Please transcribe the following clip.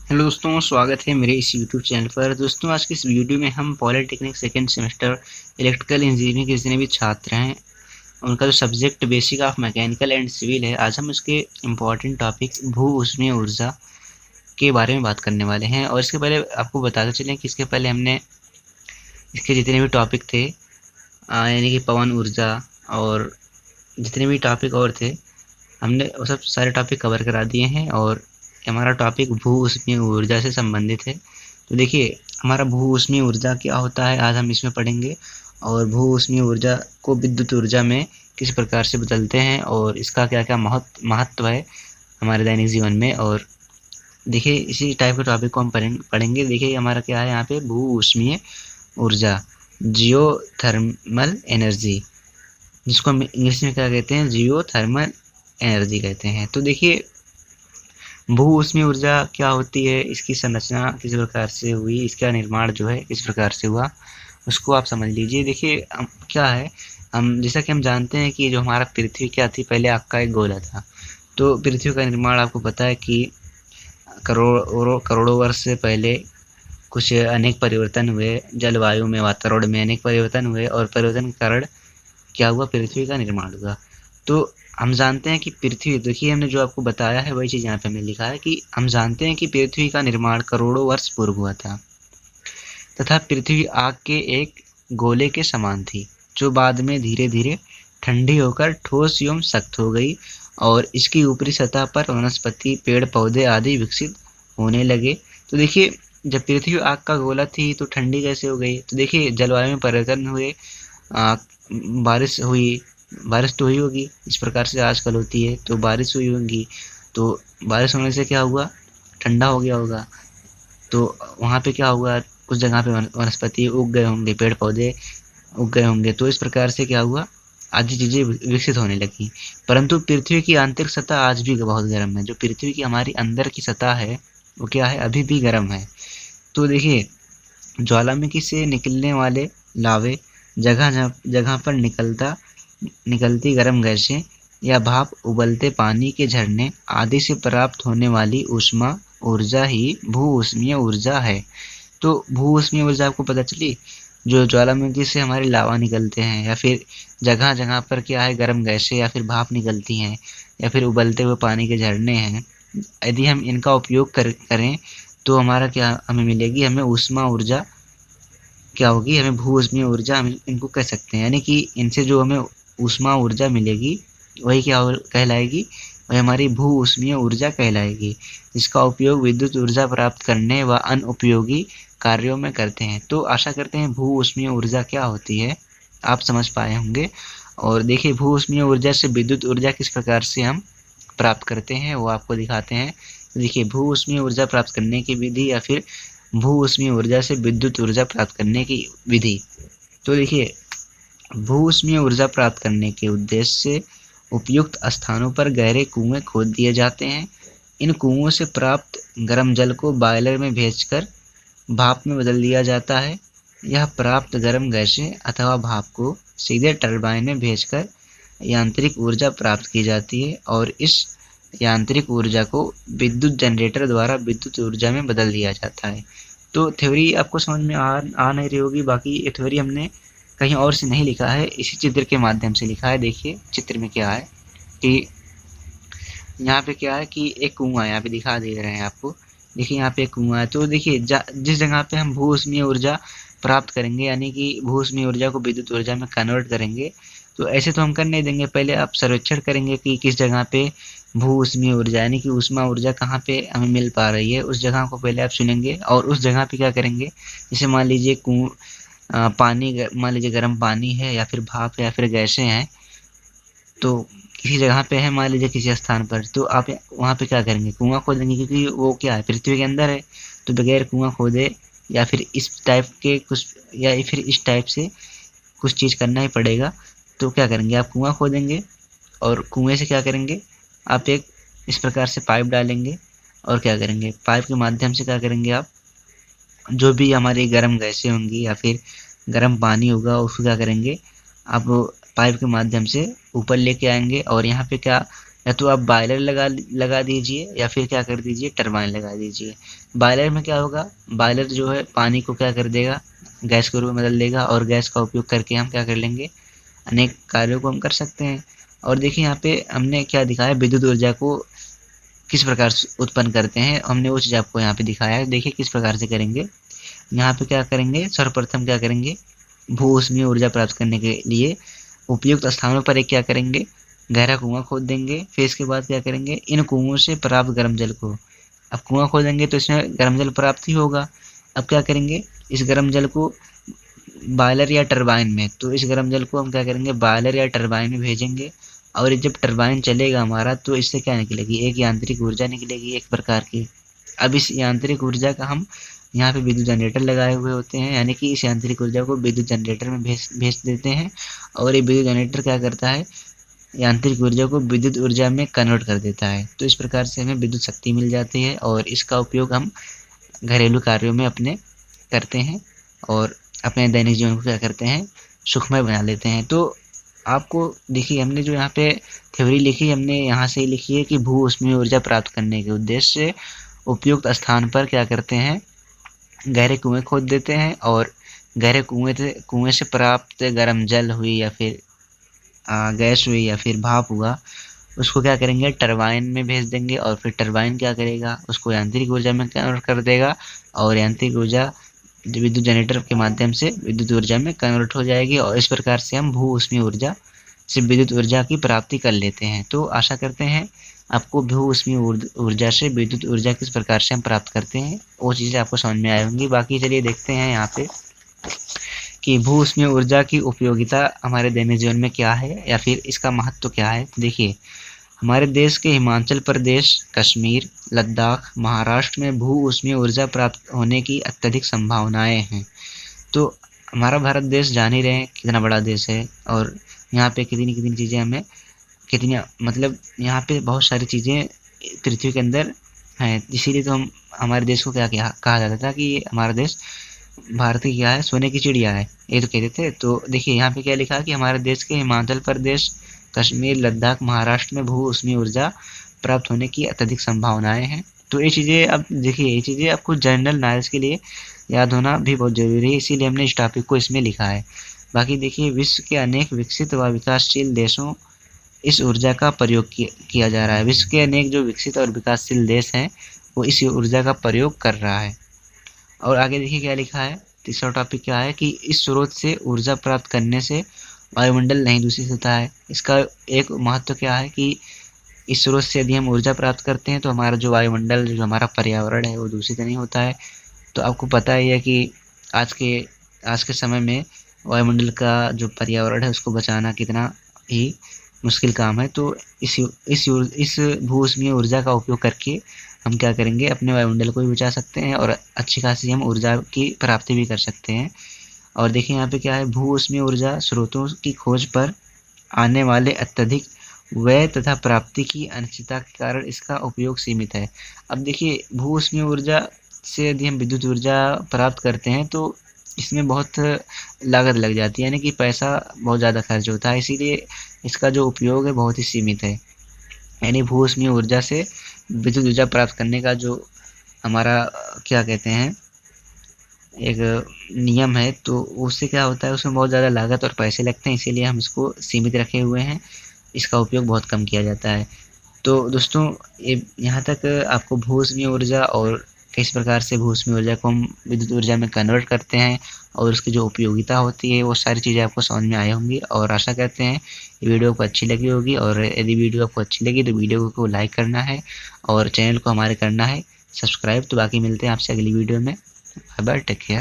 Hello दोस्तों, स्वागत है मेरे इस यूट्यूब चैनल पर। दोस्तों, आज के इस वीडियो में हम polytechnic second semester electrical engineering के जितने भी छात्र हैं उनका जो subject basic of mechanical and civil है, आज हम उसके इम्पॉर्टेंट टॉपिक भू ऊष्मीय ऊर्जा के बारे में बात करने वाले हैं। और इसके पहले आपको बताते चलें कि इसके पहले हमने इसके जितने भी टॉपिक थे यानी कि पवन ऊर्जा और जितने भी टॉपिक और थे, हमने वो सब सारे टॉपिक कवर करा दिए हैं। और हमारा टॉपिक भू ऊष्मीय ऊर्जा से संबंधित है। तो देखिए, हमारा भू ऊष्मीय ऊर्जा क्या होता है आज हम इसमें पढ़ेंगे, और भू ऊष्मीय ऊर्जा को विद्युत ऊर्जा में किस प्रकार से बदलते हैं और इसका क्या क्या महत्व है हमारे दैनिक जीवन में। और देखिए, इसी टाइप के टॉपिक को हम पढ़ेंगे। देखिए, हमारा क्या है यहाँ पे, भू ऊष्मीय ऊर्जा, जियोथर्मल एनर्जी, जिसको हम इंग्लिश में क्या कहते हैं, जियोथर्मल एनर्जी कहते हैं। तो देखिए, भू ऊष्मीय ऊर्जा क्या होती है, इसकी संरचना किस प्रकार से हुई, इसका निर्माण जो है किस प्रकार से हुआ, उसको आप समझ लीजिए। देखिए, क्या है, हम जैसा कि हम जानते हैं कि जो हमारा पृथ्वी क्या थी, पहले आग का एक गोला था। तो पृथ्वी का निर्माण आपको पता है कि करोड़ों वर्ष से पहले कुछ अनेक परिवर्तन हुए, जलवायु में, वातावरण में अनेक परिवर्तन हुए, और परिवर्तन के कारण क्या हुआ, पृथ्वी का निर्माण हुआ। तो हम जानते हैं कि पृथ्वी, देखिए हमने जो आपको बताया है वही चीज़ यहाँ पे हमने लिखा है कि हम जानते हैं कि पृथ्वी का निर्माण करोड़ों वर्ष पूर्व हुआ था तथा पृथ्वी आग के एक गोले के समान थी, जो बाद में धीरे धीरे ठंडी होकर ठोस एवं सख्त हो गई और इसकी ऊपरी सतह पर वनस्पति, पेड़ पौधे आदि विकसित होने लगे। तो देखिए, जब पृथ्वी आग का गोला थी तो ठंडी कैसे हो गई, तो देखिए जलवायु में परिवर्तन हुए, बारिश हुई, बारिश तो हुई होगी इस प्रकार से आजकल होती है, तो बारिश हुई होगी, तो बारिश होने से क्या हुआ, ठंडा हो गया होगा। तो वहाँ पे क्या हुआ, कुछ जगह पे वनस्पति उग गए होंगे, पेड़ पौधे उग गए होंगे, तो इस प्रकार से क्या हुआ, आदि चीज़ें विकसित होने लगी। परंतु पृथ्वी की आंतरिक सतह आज भी बहुत गर्म है। जो पृथ्वी की हमारी अंदर की सतह है वो क्या है, अभी भी गर्म है। तो देखिए, ज्वालामुखी से निकलने वाले लावे, जगह जगह पर निकलती गर्म गैसें या भाप, उबलते पानी के झरने आदि से प्राप्त होने वाली ऊष्मा ऊर्जा ही भू ऊष्मीय ऊर्जा है। तो भू ऊष्मीय ऊर्जा आपको पता चली, जो ज्वालामुखी से हमारे लावा निकलते हैं, या फिर जगह जगह पर क्या है, गर्म गैसें या फिर भाप निकलती हैं, या फिर उबलते हुए पानी के झरने हैं, यदि हम इनका उपयोग करें तो हमारा क्या हमें मिलेगी, हमें ऊष्मा ऊर्जा क्या होगी, हमें भू ऊष्मीय ऊर्जा हम इनको कह सकते हैं। यानी कि इनसे जो हमें ऊष्मा ऊर्जा मिलेगी वही क्या कहलाएगी, वही हमारी भू ऊष्मीय ऊर्जा कहलाएगी, जिसका उपयोग विद्युत ऊर्जा प्राप्त करने व अन्य उपयोगी कार्यों में करते हैं। तो आशा करते हैं भू ऊष्मीय ऊर्जा क्या होती है आप समझ पाए होंगे। और देखिए, भू ऊष्मीय ऊर्जा से विद्युत ऊर्जा किस प्रकार से हम प्राप्त करते हैं वो आपको दिखाते हैं। देखिए, भू ऊष्मीय ऊर्जा प्राप्त करने की विधि, या फिर भू ऊष्मीय ऊर्जा से विद्युत ऊर्जा प्राप्त करने की विधि। तो देखिए, भू ऊष्मीय ऊर्जा प्राप्त करने के उद्देश्य से उपयुक्त स्थानों पर गहरे कुएं खोद दिए जाते हैं। इन कुओं से प्राप्त गर्म जल को बॉयलर में भेजकर भाप में बदल दिया जाता है। यह प्राप्त गर्म गैसें अथवा भाप को सीधे टरबाइन में भेजकर यांत्रिक ऊर्जा प्राप्त की जाती है, और इस यांत्रिक ऊर्जा को विद्युत जनरेटर द्वारा विद्युत ऊर्जा में बदल दिया जाता है। तो थ्योरी आपको समझ में आ नहीं रही होगी, बाकी ये थ्योरी हमने कहीं और से नहीं लिखा है, इसी चित्र के माध्यम से लिखा है। देखिए चित्र में क्या है कि यहाँ पे क्या है कि एक कुआं यहाँ पे दिखा दे रहे हैं आपको। देखिए, यहाँ पे एक कुआं है। तो देखिए, जिस जगह पे हम भू ऊष्मीय ऊर्जा प्राप्त करेंगे, यानी कि भू ऊष्मीय ऊर्जा को विद्युत ऊर्जा में कन्वर्ट करेंगे, तो ऐसे तो हम कर नहीं देंगे। पहले आप सर्वेक्षण करेंगे कि किस जगह पे भू ऊष्मीय ऊर्जा यानी कि ऊष्मा ऊर्जा कहाँ पे हमें मिल पा रही है, उस जगह को पहले आप चुनेंगे। और उस जगह पे क्या करेंगे, जैसे मान लीजिए पानी, मान लीजिए गर्म पानी है, या फिर भाप है, या फिर गैसें हैं, तो किसी जगह पे है, मान लीजिए किसी स्थान पर, तो आप वहाँ पे क्या करेंगे, कुआं खोदेंगे, क्योंकि वो क्या है, पृथ्वी के अंदर है। तो बगैर कुआं खोदे या फिर इस टाइप के कुछ, या फिर इस टाइप से कुछ चीज़ करना ही पड़ेगा। तो क्या करेंगे, आप कुआं खोदेंगे, और कुएं से क्या करेंगे, आप एक इस प्रकार से पाइप डालेंगे, और क्या करेंगे, पाइप के माध्यम से क्या करेंगे, आप जो भी हमारी गर्म गैसें होंगी या फिर गर्म पानी होगा उसको क्या करेंगे, आप पाइप के माध्यम से ऊपर लेके आएंगे। और यहाँ पे क्या या तो आप बॉयलर लगा दीजिए या फिर क्या कर दीजिए, टरबाइन लगा दीजिए। बॉयलर में क्या होगा, बॉयलर जो है पानी को क्या कर देगा, गैस के रूप में बदल देगा, और गैस का उपयोग करके हम क्या कर लेंगे, अनेक कार्यों को हम कर सकते हैं। और देखिए यहाँ पे हमने क्या दिखाया, विद्युत ऊर्जा को किस प्रकार से उत्पन्न करते हैं, हमने वो चीज़ आपको यहाँ पे दिखाया है। देखिए किस प्रकार से करेंगे। यहाँ पे क्या करेंगे, सर्वप्रथम क्या करेंगे, भू ऊष्मीय ऊर्जा प्राप्त करने के लिए उपयुक्त स्थानों पर एक क्या करेंगे, गहरा कुआं खोद देंगे। फिर इसके बाद क्या करेंगे, इन कुओं से प्राप्त गर्म जल को, अब कुआं खोदेंगे तो इसमें गर्म जल प्राप्त ही होगा। अब क्या करेंगे, इस गर्म जल को बॉयलर या टरबाइन में, तो इस गर्म जल को हम क्या करेंगे, बॉयलर या टरबाइन में भेजेंगे। और जब टरबाइन चलेगा हमारा, तो इससे क्या निकलेगी, एक यांत्रिक ऊर्जा निकलेगी एक प्रकार की। अब इस यांत्रिक ऊर्जा का हम यहाँ पे विद्युत जनरेटर लगाए हुए होते हैं, यानी कि इस यांत्रिक ऊर्जा को विद्युत जनरेटर में भेज देते हैं। और ये विद्युत जनरेटर क्या करता है, यांत्रिक ऊर्जा को विद्युत ऊर्जा में कन्वर्ट कर देता है। तो इस प्रकार से हमें विद्युत शक्ति मिल जाती है, और इसका उपयोग हम घरेलू कार्यों में अपने करते हैं, और अपने दैनिक जीवन को क्या करते हैं, सुखमय बना लेते हैं। तो आपको देखिए, हमने जो यहाँ पे थ्योरी लिखी, हमने यहाँ से ही लिखी है कि भू ऊष्मीय ऊर्जा प्राप्त करने के उद्देश्य से उपयुक्त स्थान पर क्या करते हैं, गहरे कुएं खोद देते हैं, और गहरे कुएं से प्राप्त गर्म जल हुई या फिर गैस हुई या फिर भाप हुआ, उसको क्या करेंगे, टरबाइन में भेज देंगे। और फिर टरबाइन क्या करेगा, उसको यांत्रिक ऊर्जा में कन्वर्ट कर देगा, और यांत्रिक ऊर्जा विद्युत जनरेटर के माध्यम से विद्युत ऊर्जा में कन्वर्ट हो जाएगी। और इस प्रकार से हम भू ऊष्मीय ऊर्जा से विद्युत ऊर्जा की प्राप्ति कर लेते हैं। तो आशा करते हैं आपको भू ऊष्मीय ऊर्जा से विद्युत ऊर्जा किस प्रकार से हम प्राप्त करते हैं वो चीज़ें आपको समझ में आई होंगी। बाकी चलिए देखते हैं यहाँ पे कि भू ऊष्मीय ऊर्जा की उपयोगिता हमारे दैनिक जीवन में क्या है, या फिर इसका महत्व क्या है। तो देखिए, हमारे देश के हिमाचल प्रदेश, कश्मीर, लद्दाख, महाराष्ट्र में भू ऊष्मीय ऊर्जा प्राप्त होने की अत्यधिक संभावनाएं हैं। तो हमारा भारत देश जान ही रहे हैं कितना बड़ा देश है, और यहाँ पे कितनी चीज़ें हमें मतलब यहाँ पे बहुत सारी चीज़ें पृथ्वी के अंदर हैं। इसीलिए तो हम हमारे देश को क्या कहा जाता था कि ये हमारा देश भारत की क्या है, सोने की चिड़िया है, ये तो कहते थे। तो देखिए यहाँ पे क्या लिखा कि हमारे देश के हिमाचल प्रदेश, कश्मीर, लद्दाख, महाराष्ट्र में भू ऊष्मीय ऊर्जा प्राप्त होने की अत्यधिक संभावनाएं हैं। तो ये चीज़ें, अब देखिए ये चीज़ें आपको जनरल नॉलेज के लिए याद होना भी बहुत ज़रूरी है, इसीलिए हमने इस टॉपिक को इसमें लिखा है। बाकी देखिए, विश्व के अनेक विकसित व विकासशील देशों इस ऊर्जा का प्रयोग किया जा रहा है। विश्व के अनेक जो विकसित और विकासशील देश हैं वो इस ऊर्जा का प्रयोग कर रहा है। और आगे देखिए क्या लिखा है, तीसरा टॉपिक क्या है कि इस स्रोत से ऊर्जा प्राप्त करने से वायुमंडल नहीं दूषित होता है। इसका एक महत्व क्या है कि इस स्रोत से यदि हम ऊर्जा प्राप्त करते हैं तो हमारा जो वायुमंडल, जो हमारा पर्यावरण है वो दूषित नहीं होता है। तो आपको पता ही है कि आज के समय में वायुमंडल का जो पर्यावरण है उसको बचाना कितना ही मुश्किल काम है। तो इस भू ऊष्मीय ऊर्जा का उपयोग करके हम क्या करेंगे, अपने वायुमंडल को भी बचा सकते हैं, और अच्छी खासी हम ऊर्जा की प्राप्ति भी कर सकते हैं। और देखिए यहाँ पे क्या है, भू ऊष्मीय ऊर्जा स्रोतों की खोज पर आने वाले अत्यधिक व्यय तथा प्राप्ति की अनिश्चितता के कारण इसका उपयोग सीमित है। अब देखिए, भू ऊष्मीय ऊर्जा से यदि हम विद्युत ऊर्जा प्राप्त करते हैं तो इसमें बहुत लागत लग जाती है, यानी कि पैसा बहुत ज़्यादा खर्च होता है, इसीलिए इसका जो उपयोग है बहुत ही सीमित है। यानी भू ऊष्मीय ऊर्जा से विद्युत ऊर्जा प्राप्त करने का जो हमारा क्या कहते हैं एक नियम है, तो उससे क्या होता है, उसमें बहुत ज़्यादा लागत और पैसे लगते हैं, इसीलिए हम इसको सीमित रखे हुए हैं, इसका उपयोग बहुत कम किया जाता है। तो दोस्तों, ये यहाँ तक आपको भू ऊष्मीय ऊर्जा और किस प्रकार से भू ऊष्मीय ऊर्जा को हम विद्युत ऊर्जा में कन्वर्ट करते हैं और उसकी जो उपयोगिता होती है वो सारी चीज़ें आपको समझ में आई होंगी। और आशा करते हैं ये वीडियो आपको अच्छी लगी होगी, और यदि वीडियो आपको अच्छी लगी तो वीडियो को लाइक करना है और चैनल को हमारे करना है सब्सक्राइब। तो बाकी मिलते हैं आपसे अगली वीडियो में। Bye bye, take care.